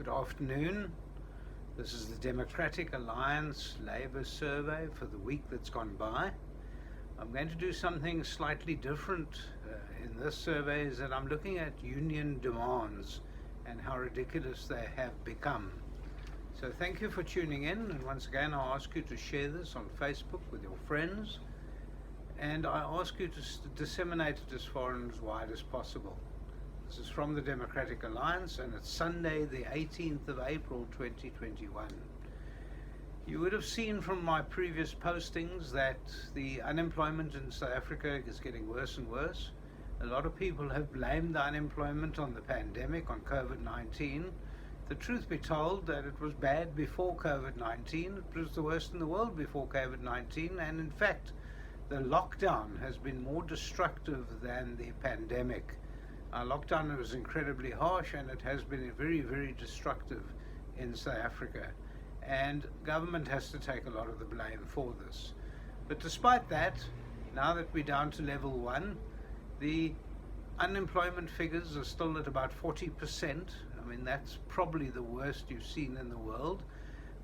Good afternoon. This is the Democratic Alliance Labour Survey for the week that's gone by. I'm going to do something slightly different in this survey, is that I'm looking at union demands and how ridiculous they have become. So thank you for tuning in, and once again I ask you to share this on Facebook with your friends, and I ask you to disseminate it as far and as wide as possible. This is from the Democratic Alliance, and it's Sunday the 18th of April 2021. You would have seen from my previous postings that the unemployment in South Africa is getting worse and worse. A lot of people have blamed the unemployment on the pandemic, on COVID-19. The truth be told, that it was bad before COVID-19. It was the worst in the world before COVID-19, and in fact the lockdown has been more destructive than the pandemic. Our lockdown was incredibly harsh, and it has been very, very destructive in South Africa. And government has to take a lot of the blame for this. But despite that, now that we're down to level 1, the unemployment figures are still at about 40%. I mean, that's probably the worst you've seen in the world.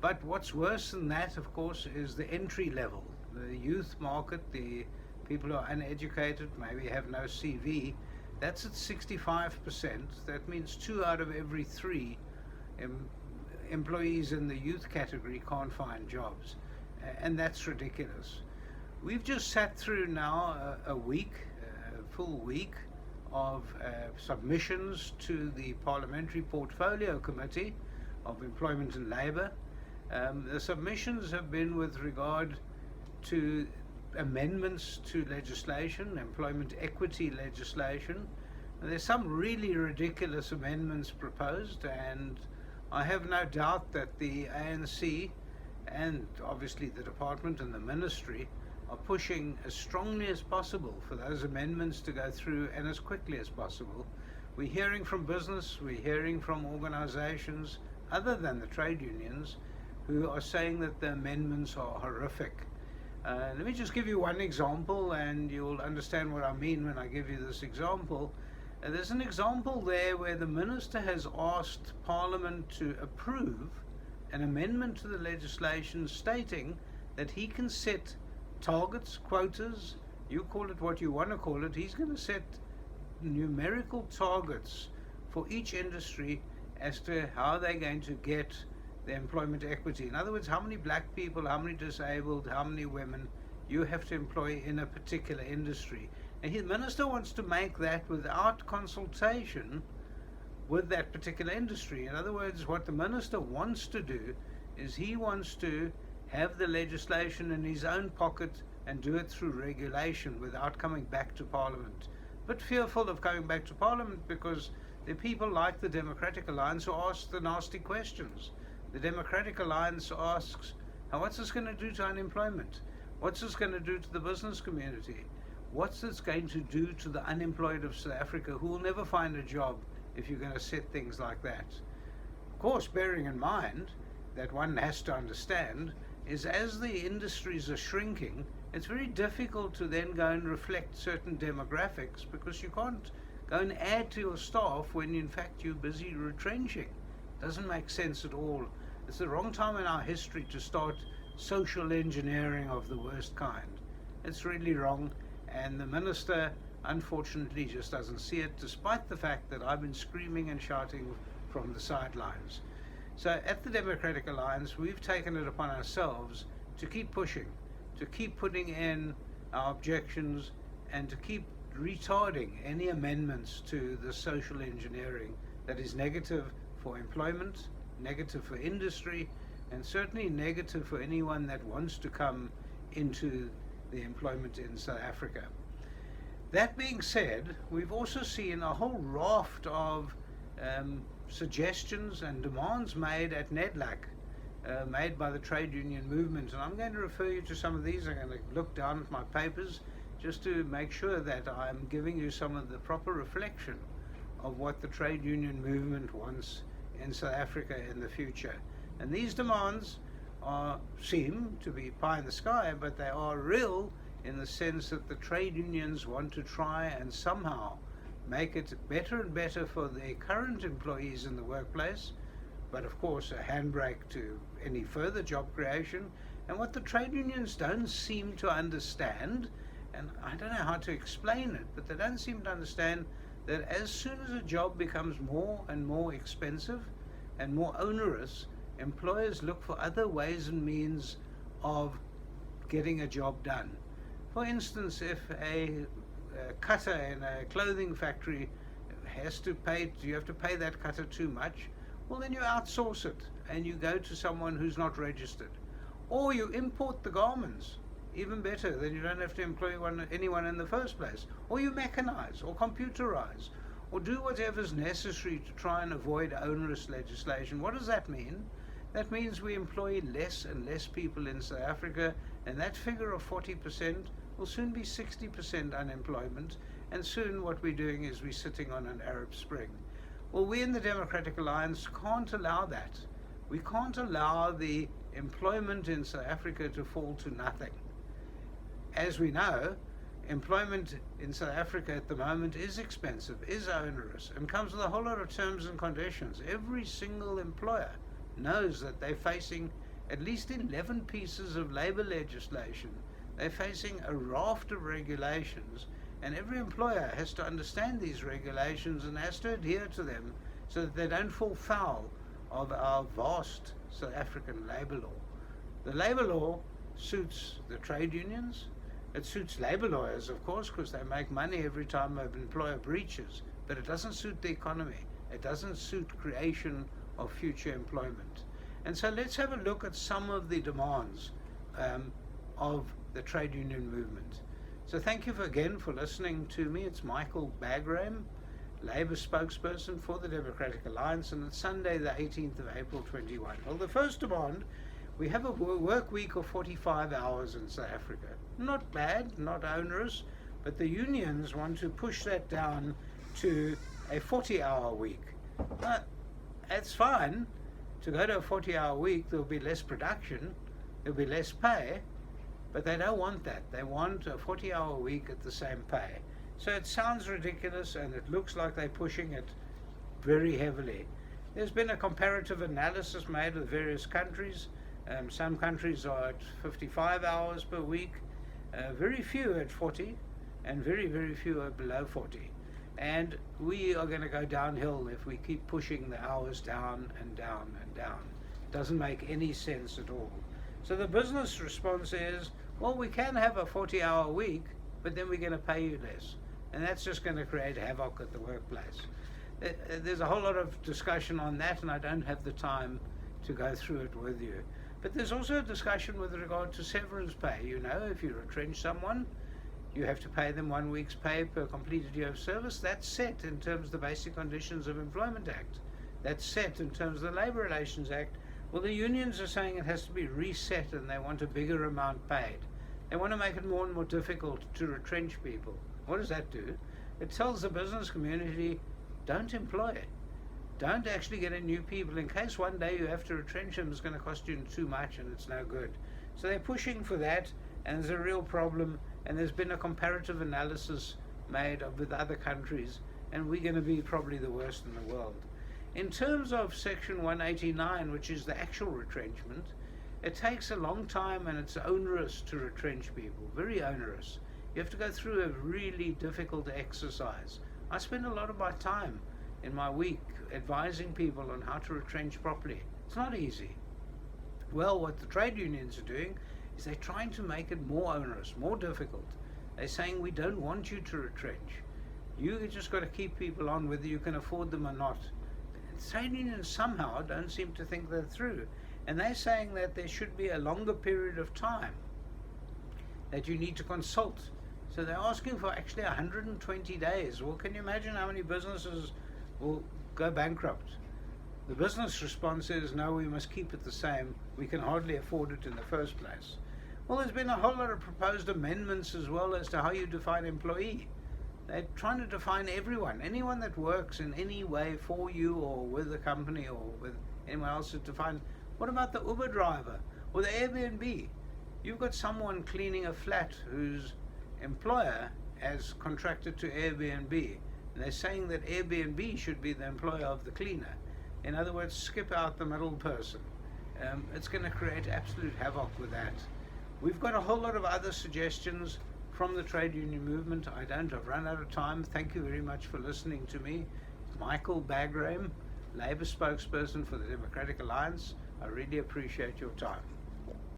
But what's worse than that, of course, is the entry level. The youth market, the people who are uneducated, maybe have no CV, that's at 65%. That means 2 out of every 3 employees in the youth category can't find jobs. And that's ridiculous. We've just sat through now a full week of submissions to the Parliamentary Portfolio Committee of Employment and Labour. The submissions have been with regard to amendments to legislation, employment equity legislation. And there's some really ridiculous amendments proposed, and I have no doubt that the ANC and obviously the department and the ministry are pushing as strongly as possible for those amendments to go through, and as quickly as possible. We're hearing from business, we're hearing from organizations other than the trade unions who are saying that the amendments are horrific. Let me just give you one example, and you'll understand what I mean when I give you this example. There's an example there where the minister has asked Parliament to approve an amendment to the legislation stating that he can set targets, quotas, you call it what you want to call it. He's going to set numerical targets for each industry as to how they're going to get the employment equity. In other words, how many black people, how many disabled, how many women you have to employ in a particular industry. And the minister wants to make that without consultation with that particular industry. In other words, what the minister wants to do is he wants to have the legislation in his own pocket and do it through regulation without coming back to Parliament. But fearful of coming back to Parliament because there are people like the Democratic Alliance who ask the nasty questions. The Democratic Alliance asks, what's this going to do to unemployment? What's this going to do to the business community? What's this going to do to the unemployed of South Africa who will never find a job if you're going to set things like that? Of course, bearing in mind that one has to understand is as the industries are shrinking, it's very difficult to then go and reflect certain demographics, because you can't go and add to your staff when in fact you're busy retrenching. Doesn't make sense at all. It's the wrong time in our history to start social engineering of the worst kind. It's really wrong, and the minister unfortunately just doesn't see it, despite the fact that I've been screaming and shouting from the sidelines. So at the Democratic Alliance, we've taken it upon ourselves to keep pushing, to keep putting in our objections, and to keep retarding any amendments to the social engineering that is negative for employment, negative for industry, and certainly negative for anyone that wants to come into the employment in South Africa. That being said, we've also seen a whole raft of suggestions and demands made at NEDLAC, made by the trade union movement, and I'm going to refer you to some of these. I'm going to look down at my papers just to make sure that I'm giving you some of the proper reflection of what the trade union movement wants in South Africa in the future. And these demands seem to be pie in the sky, but they are real in the sense that the trade unions want to try and somehow make it better and better for the current employees in the workplace, but of course a handbrake to any further job creation. And what the trade unions don't seem to understand, and I don't know how to explain it, but they don't seem to understand that as soon as a job becomes more and more expensive and more onerous, employers look for other ways and means of getting a job done. For instance, if a cutter in a clothing factory you have to pay that cutter too much, well then you outsource it and you go to someone who's not registered. Or you import the garments, even better, then you don't have to employ anyone in the first place. Or you mechanize or computerize or do whatever's necessary to try and avoid onerous legislation. What does that mean? That means we employ less and less people in South Africa, and that figure of 40% will soon be 60% unemployment, and soon what we're doing is we're sitting on an Arab Spring. Well, we in the Democratic Alliance can't allow that. We can't allow the employment in South Africa to fall to nothing. As we know, employment in South Africa at the moment is expensive, is onerous, and comes with a whole lot of terms and conditions. Every single employer knows that they're facing at least 11 pieces of labor legislation. They're facing a raft of regulations, and every employer has to understand these regulations and has to adhere to them so that they don't fall foul of our vast South African labor law. The labor law suits the trade unions. It suits labor lawyers, of course, because they make money every time an employer breaches, but it doesn't suit the economy. It doesn't suit creation of future employment. And so let's have a look at some of the demands of the trade union movement. So thank you again for listening to me. It's Michael Bagram, Labour spokesperson for the Democratic Alliance, and it's Sunday the 18th of April 21. Well, the first demand, we have a work week of 45 hours in South Africa. Not bad, not onerous, but the unions want to push that down to a 40-hour week. That's fine. To go to a 40-hour week, there'll be less production, there'll be less pay, but they don't want that. They want a 40-hour week at the same pay. So it sounds ridiculous, and it looks like they're pushing it very heavily. There's been a comparative analysis made with various countries. Some countries are at 55 hours per week, very few at 40, and very, very few are below 40. And we are going to go downhill if we keep pushing the hours down and down and down. It doesn't make any sense at all. So the business response is, well, we can have a 40-hour week, but then we're going to pay you less. And that's just going to create havoc at the workplace. There's a whole lot of discussion on that, and I don't have the time to go through it with you. But there's also a discussion with regard to severance pay. You know, if you retrench someone, you have to pay them 1 week's pay per completed year of service. That's set in terms of the Basic Conditions of Employment Act. That's set in terms of the Labour Relations Act. Well, the unions are saying it has to be reset, and they want a bigger amount paid. They want to make it more and more difficult to retrench people. What does that do? It tells the business community, don't employ it. Don't actually get in new people. In case one day you have to retrench them, it's going to cost you too much and it's no good. So they're pushing for that, and there's a real problem, and there's been a comparative analysis made with other countries, and we're going to be probably the worst in the world. In terms of Section 189, which is the actual retrenchment, it takes a long time and it's onerous to retrench people, very onerous. You have to go through a really difficult exercise. I spend a lot of my time in my week advising people on how to retrench properly. It's not easy. Well, what the trade unions are doing is they're trying to make it more onerous, more difficult. They're saying, we don't want you to retrench. You just got to keep people on whether you can afford them or not. Trade unions somehow don't seem to think that through. And they're saying that there should be a longer period of time that you need to consult. So they're asking for actually 120 days. Well, can you imagine how many businesses will go bankrupt? The business response is, no, we must keep it the same. We can hardly afford it in the first place. Well, there's been a whole lot of proposed amendments as well as to how you define employee. They're trying to define everyone, anyone that works in any way for you or with the company or with anyone else to define. What about the Uber driver or the Airbnb? You've got someone cleaning a flat whose employer has contracted to Airbnb, and they're saying that Airbnb should be the employer of the cleaner. In other words, skip out the middle person. It's going to create absolute havoc with that. We've got a whole lot of other suggestions from the trade union movement. I've run out of time. Thank you very much for listening to me. Michael Bagram, Labour spokesperson for the Democratic Alliance. I really appreciate your time.